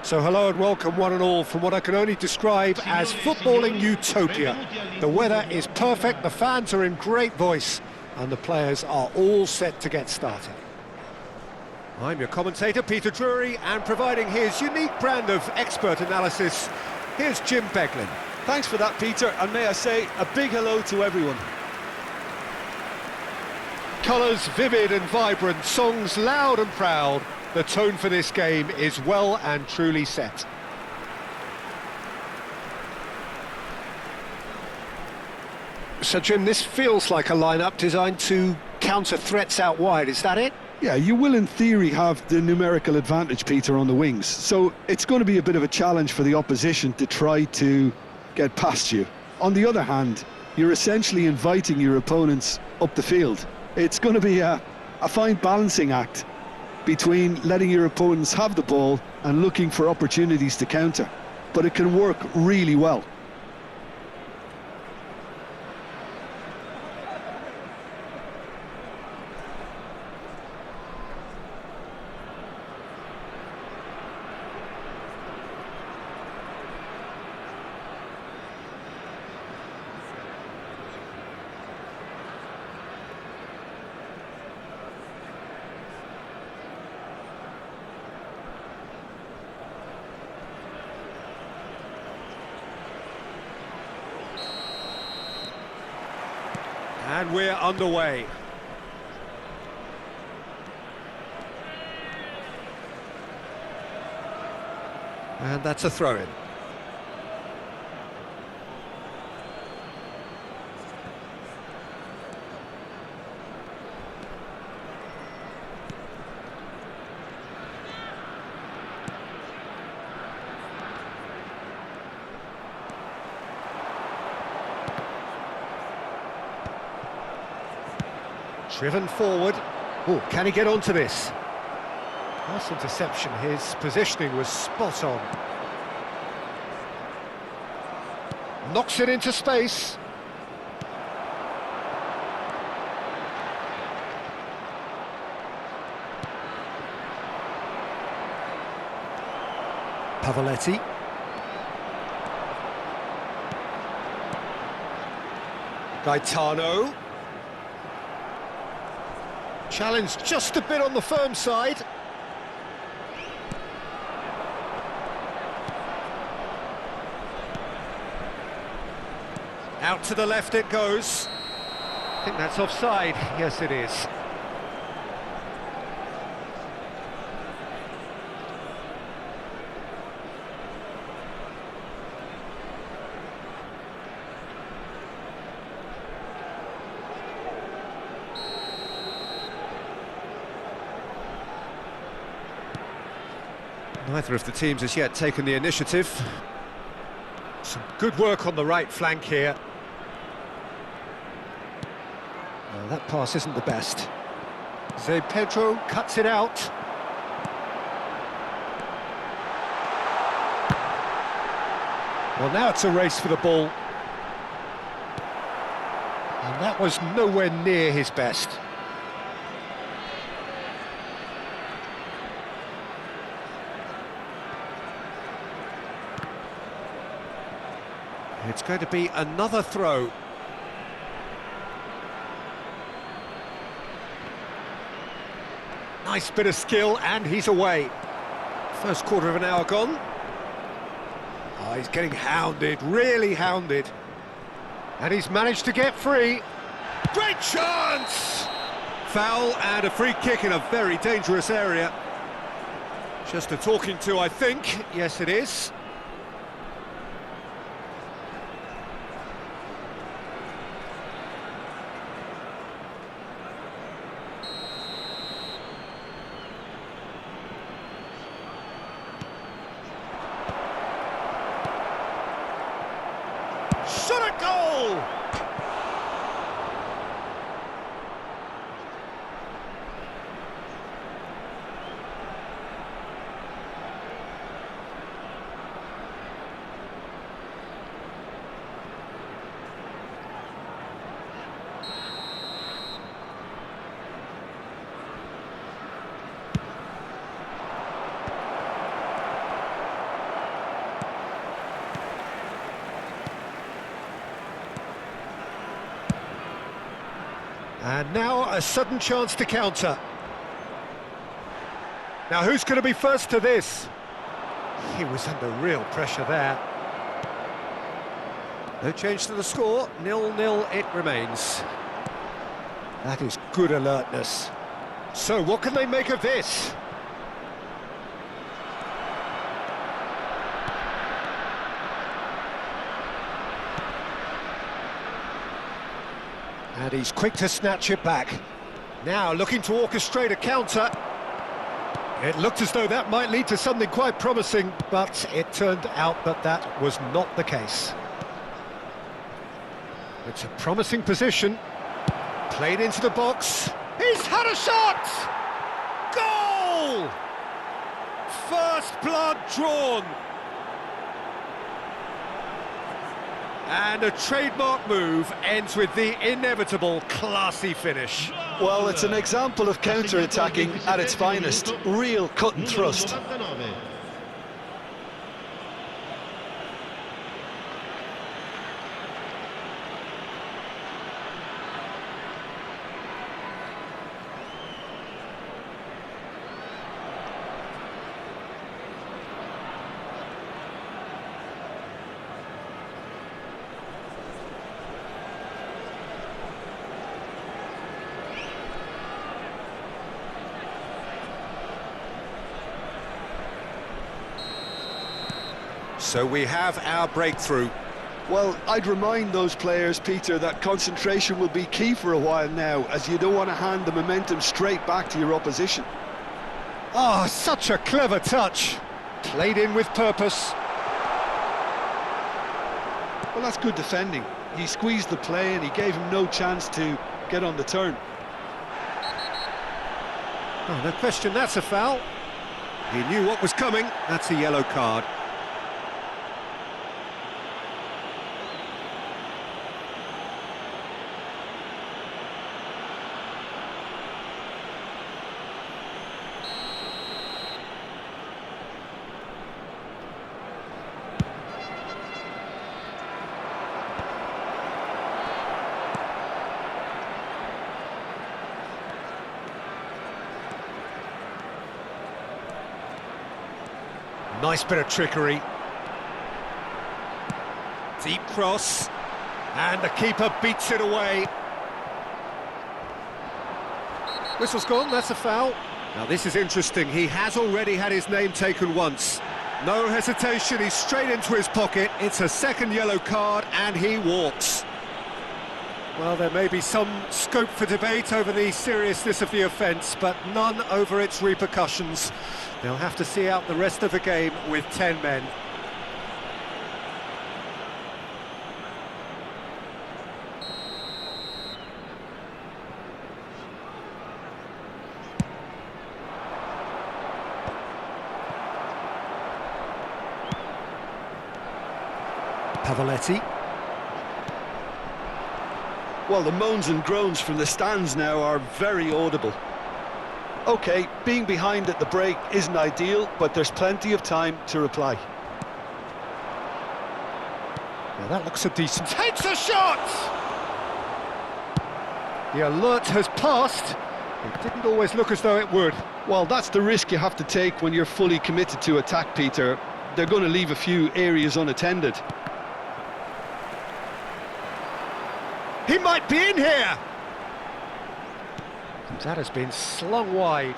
So hello and welcome one and all from what I can only describe as footballing utopia. The weather is perfect, the fans are in great voice, and the players are all set to get started. I'm your commentator, Peter Drury, and providing his unique brand of expert analysis, here's Jim Beglin. Thanks for that, Peter, and may I say a big hello to everyone. Colours vivid and vibrant, songs loud and proud. The tone for this game is well and truly set. So, Jim, this feels like a lineup designed to counter threats out wide, is that it? Yeah, you will in theory have the numerical advantage, Peter, on the wings. So it's going to be a bit of a challenge for the opposition to try to get past you. On the other hand, you're essentially inviting your opponents up the field. It's going to be a fine balancing act between letting your opponents have the ball and looking for opportunities to counter. But it can work really well. And we're underway. And that's a throw-in. Driven forward. Oh, can he get onto this? Nice interception. His positioning was spot on. Knocks it into space. Pavoletti. Gaetano. Challenge just a bit on the firm side. Out to the left it goes. I think that's offside. Yes, it is. Neither of the teams has yet taken the initiative. Some good work on the right flank here. That pass isn't the best. Zé Pedro cuts it out. Well, now it's a race for the ball. And that was nowhere near his best. It's going to be another throw. Nice bit of skill, and he's away. First quarter of an hour gone. Oh, he's getting hounded, really hounded. And he's managed to get free. Great chance! Foul and a free kick in a very dangerous area. Just a talking to, I think. Yes, it is. Shot a goal! And now a sudden chance to counter. Now who's going to be first to this? He was under real pressure there. No change to the score, 0-0 it remains. That is good alertness. So what can they make of this? And he's quick to snatch it back. Now looking to orchestrate a counter. It looked as though that might lead to something quite promising, but it turned out that that was not the case. It's a promising position. Played into the box. He's had a shot! Goal! First blood drawn. And a trademark move ends with the inevitable classy finish. Well, it's an example of counter-attacking at its finest. Real cut and thrust. So we have our breakthrough. Well, I'd remind those players, Peter, that concentration will be key for a while now, as you don't want to hand the momentum straight back to your opposition. Oh, such a clever touch. Played in with purpose. Well, that's good defending. He squeezed the play and he gave him no chance to get on the turn. Oh, no question, that's a foul. He knew what was coming. That's a yellow card. Nice bit of trickery. Deep cross. And the keeper beats it away. Whistle's gone, that's a foul. Now this is interesting, he has already had his name taken once. No hesitation, he's straight into his pocket. It's a second yellow card and he walks. Well, there may be some scope for debate over the seriousness of the offence, but none over its repercussions. They'll have to see out the rest of the game with 10 men. Pavoletti. Well, the moans and groans from the stands now are very audible. OK, being behind at the break isn't ideal, but there's plenty of time to reply. Now that looks a decent... Takes a shot! The alert has passed. It didn't always look as though it would. Well, that's the risk you have to take when you're fully committed to attack, Peter. They're going to leave a few areas unattended. He might be in here! That has been slung wide.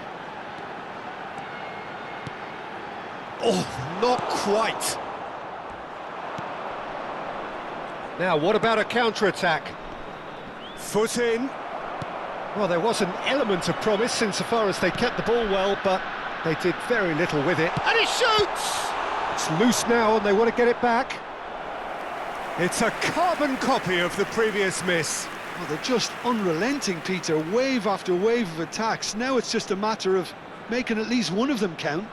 Oh, not quite. Now, what about a counter-attack? Foot in. Well, there was an element of promise insofar as they kept the ball well, but they did very little with it. And he shoots! It's loose now and they want to get it back. It's a carbon copy of the previous miss. Well, they're just unrelenting, Peter. Wave after wave of attacks. Now it's just a matter of making at least one of them count.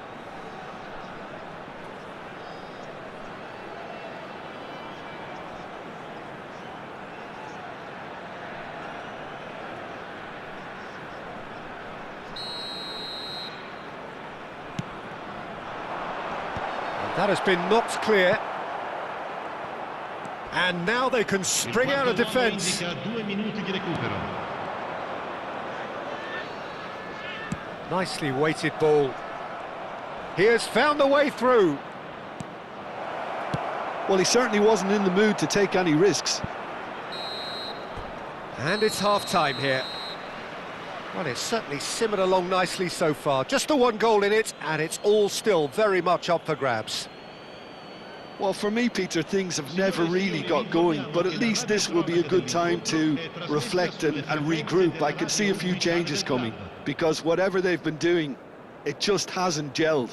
And that has been knocked clear. And now they can spring out of defence. Nicely weighted ball. He has found the way through. Well, he certainly wasn't in the mood to take any risks. And it's half-time here. Well, it's certainly simmered along nicely so far. Just the one goal in it, and it's all still very much up for grabs. Well, for me, Peter, things have never really got going, but at least this will be a good time to reflect and regroup. I can see a few changes coming, because whatever they've been doing, it just hasn't gelled.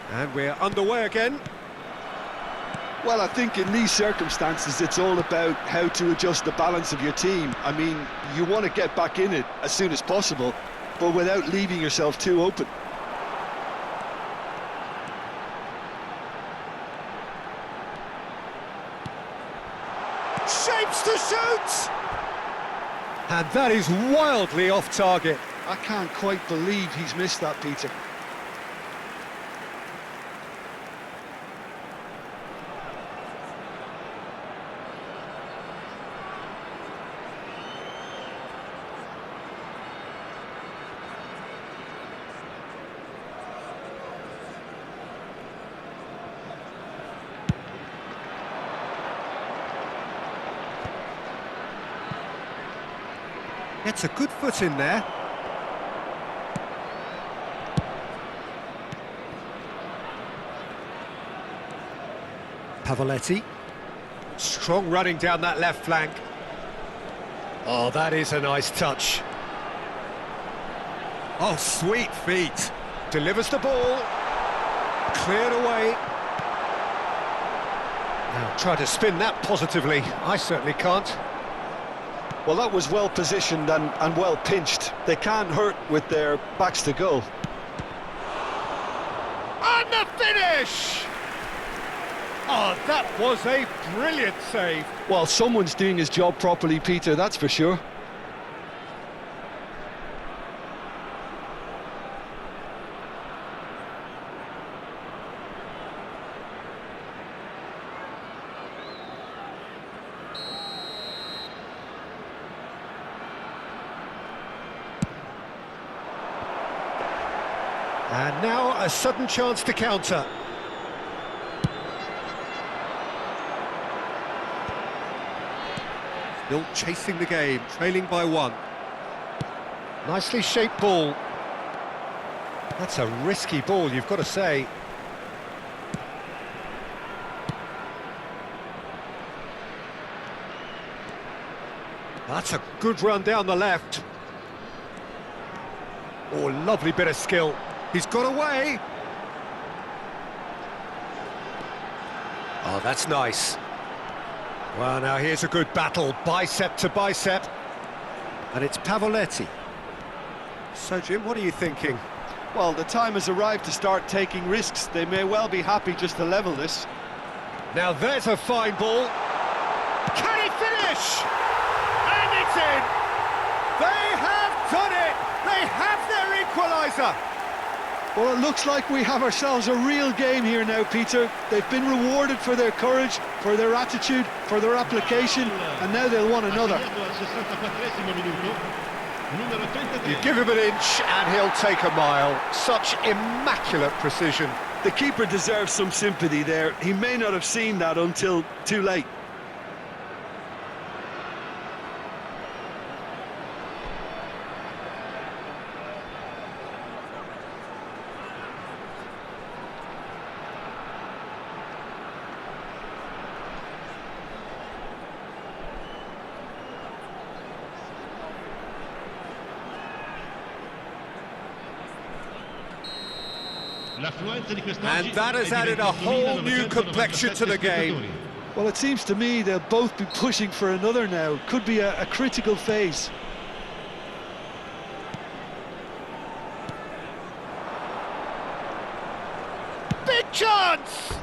And we're underway again. Well, I think in these circumstances, it's all about how to adjust the balance of your team. I mean, you want to get back in it as soon as possible, but without leaving yourself too open. Shapes to shoot! And that is wildly off target. I can't quite believe he's missed that, Peter. Gets a good foot in there. Pavoletti. Strong running down that left flank. Oh, that is a nice touch. Oh, sweet feet. Delivers the ball. Cleared away. Now try to spin that positively. I certainly can't. Well, that was well positioned and well pinched. They can't hurt with their backs to goal. And the finish! Oh, that was a brilliant save. Well, someone's doing his job properly, Peter, that's for sure. And now a sudden chance to counter. Still chasing the game, trailing by one. Nicely shaped ball. That's a risky ball, you've got to say. That's a good run down the left. Oh, lovely bit of skill. He's got away. Oh, that's nice. Well, now here's a good battle, bicep to bicep. And it's Pavoletti. So, Jim, what are you thinking? Well, the time has arrived to start taking risks. They may well be happy just to level this. Now there's a fine ball. Can he finish? And it's in! They have done it! They have their equaliser! Well, it looks like we have ourselves a real game here now, Peter. They've been rewarded for their courage, for their attitude, for their application, and now they'll want another. You give him an inch and he'll take a mile. Such immaculate precision. The keeper deserves some sympathy there. He may not have seen that until too late. And that has added a whole new complexion to the game. Well, it seems to me they'll both be pushing for another now. Could be a critical phase. Big chance!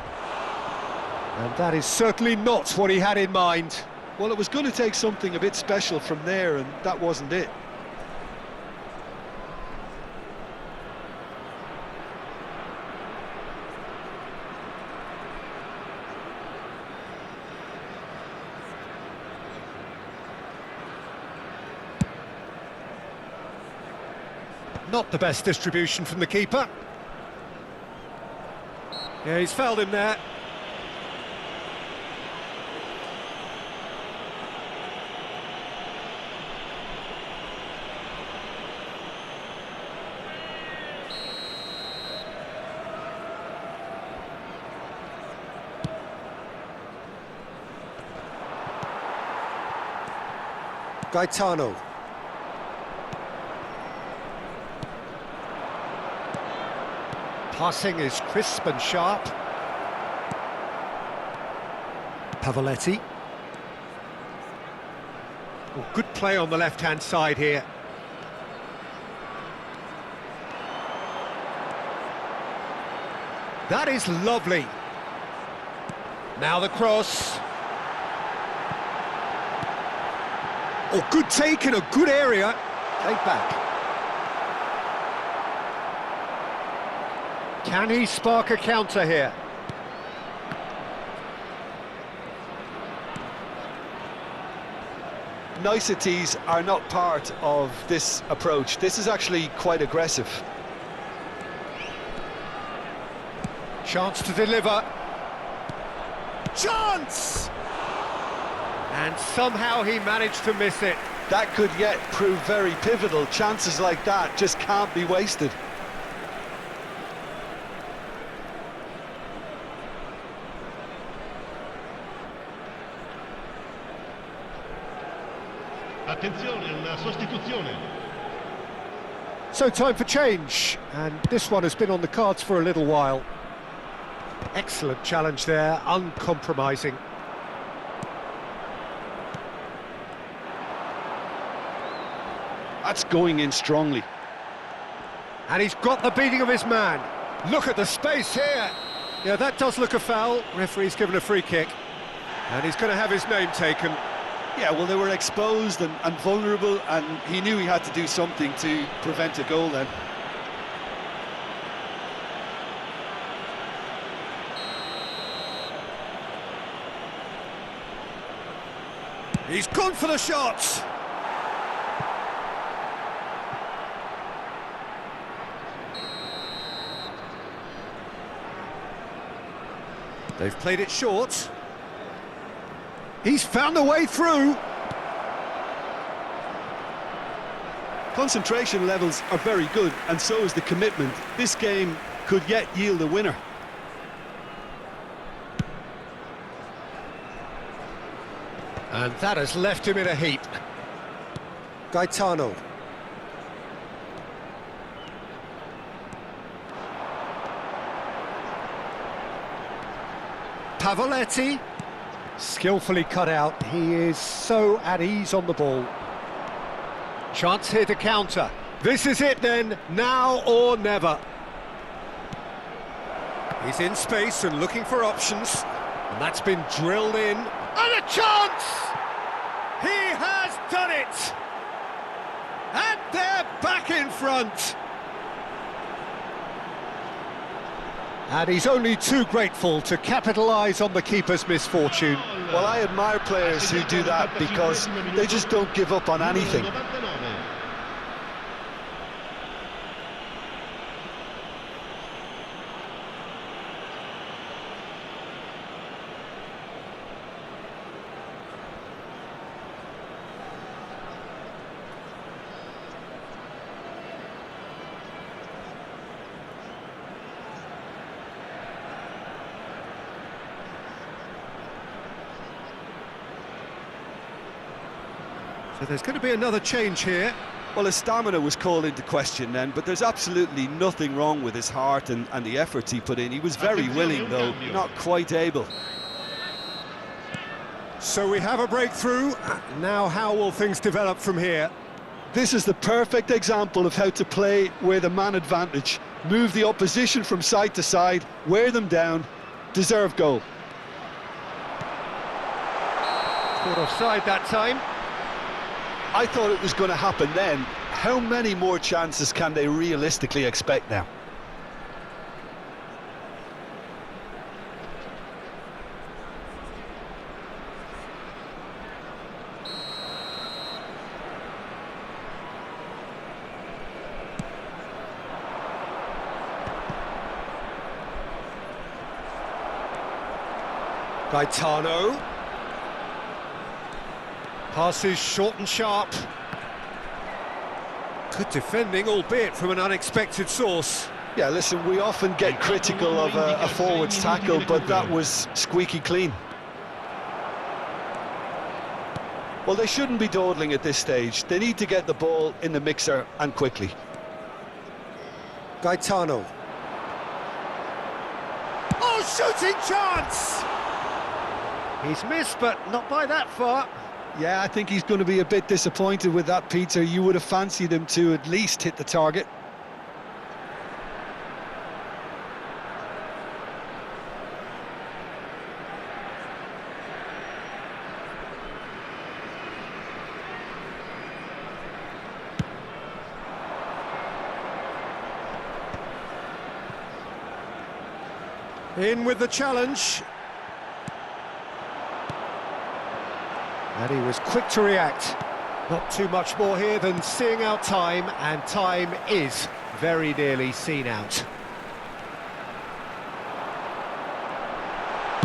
And that is certainly not what he had in mind. Well, it was going to take something a bit special from there, and that wasn't it. Not the best distribution from the keeper. Yeah, he's fouled him there. Gaetano. Passing is crisp and sharp. Pavoletti. Oh, good play on the left-hand side here. That is lovely. Now the cross. Oh, good take in a good area. Played back. Can he spark a counter here? Niceties are not part of this approach. This is actually quite aggressive. Chance to deliver. Chance! And somehow he managed to miss it. That could yet prove very pivotal. Chances like that just can't be wasted. Attenzione, una sostituzione. So time for change, and this one has been on the cards for a little while. Excellent challenge there, uncompromising. That's going in strongly. And he's got the beating of his man. Look at the space here. Yeah, that does look a foul. Referee's given a free kick. And he's going to have his name taken. Yeah, well, they were exposed and vulnerable, and he knew he had to do something to prevent a goal then. He's gone for the shots. They've played it short. He's found a way through. Concentration levels are very good, and so is the commitment. This game could yet yield a winner. And that has left him in a heap. Gaetano. Pavoletti. Skillfully cut out. He is so at ease on the ball. Chance here to counter. This is it then, now or never. He's in space and looking for options. And that's been drilled in. And a chance! He has done it! And they're back in front. And he's only too grateful to capitalise on the keeper's misfortune. Well, I admire players who do that because they just don't give up on anything. So there's going to be another change here. Well, his stamina was called into question then, but there's absolutely nothing wrong with his heart and the efforts he put in. He was very willing, though, not quite able. So we have a breakthrough. Now how will things develop from here? This is the perfect example of how to play with a man advantage. Move the opposition from side to side, wear them down, deserve goal. Caught offside that time. I thought it was going to happen then. How many more chances can they realistically expect now? Gaetano. Passes short and sharp. Good defending, albeit from an unexpected source. Yeah, listen, we often get critical of a forward's tackle, but that was squeaky clean. Well, they shouldn't be dawdling at this stage. They need to get the ball in the mixer and quickly. Gaetano. Oh, shooting chance! He's missed, but not by that far. Yeah, I think he's going to be a bit disappointed with that, Peter. You would have fancied him to at least hit the target. In with the challenge. And he was quick to react. Not too much more here than seeing out time, and time is very nearly seen out.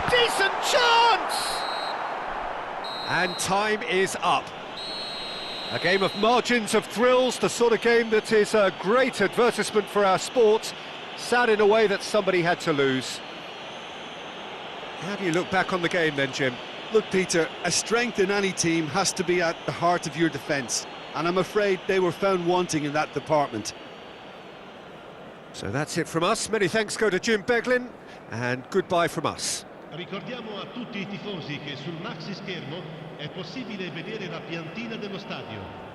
Decent chance! And time is up. A game of margins of thrills, the sort of game that is a great advertisement for our sport. Sad in a way that somebody had to lose. How do you look back on the game then, Jim? Look, Peter, a strength in any team has to be at the heart of your defence, and I'm afraid they were found wanting in that department. So that's it from us. Many thanks go to Jim Beglin, and goodbye from us. Ricordiamo a tutti I tifosi che sul maxi schermo è possibile vedere la piantina dello stadio.